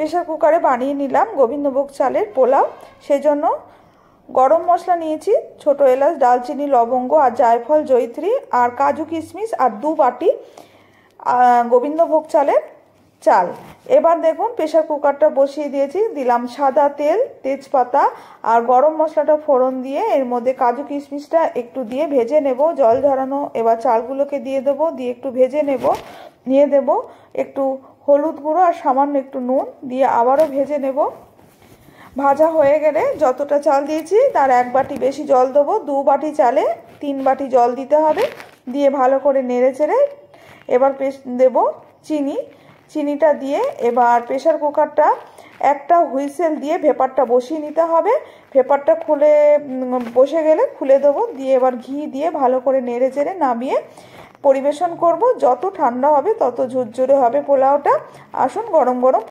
Pressure কুকারে বানিয়ে নিলাম গোবিন্দভোগ চালের পোলাও। সেজন্য গরম মশলা নিয়েছি, ছোট এলাচ, দালচিনি, লবঙ্গ আর জায়ফল, জয়িত্রী আর কাজু কিশমিশ আর 2 বাটি গোবিন্দভোগ চালের চাল। এবার দেখুন প্রেসার কুকারটা বসিয়ে দিয়েছি, দিলাম সাদা তেল, তেজপাতা আর গরম মশলাটা ফোড়ন দিয়ে এর মধ্যে কাজু কিশমিশটা একটু দিয়ে ভেজে নেব, জল ঝরানো। এবার চালগুলোকে দিয়ে দেবো, দিয়ে একটু ভেজে নেব, নিয়ে দেব একটু হলুদ গুঁড়ো আর সামান্য একটু নুন দিয়ে আবারও ভেজে নেব। ভাজা হয়ে গেলে যতটা চাল দিয়েছি তার 1 বাটি বেশি জল দেবো, 2 বাটি চালে 3 বাটি জল দিতে হবে। দিয়ে ভালো করে নেড়ে চেড়ে এবার দেব চিনিটা দিয়ে এবার প্রেসার কুকারটা একটা হুইসেল দিয়ে ভেপারটা বসিয়ে নিতে হবে। ভেপারটা বসে গেলে খুলে দেবো, দিয়ে এবার ঘি দিয়ে ভালো করে নেড়ে চেড়ে নামিয়ে পরিবেশন করব। যত ঠান্ডা হবে তত ঝুরঝুরে হবে পোলাওটা। আসুন গরম গরম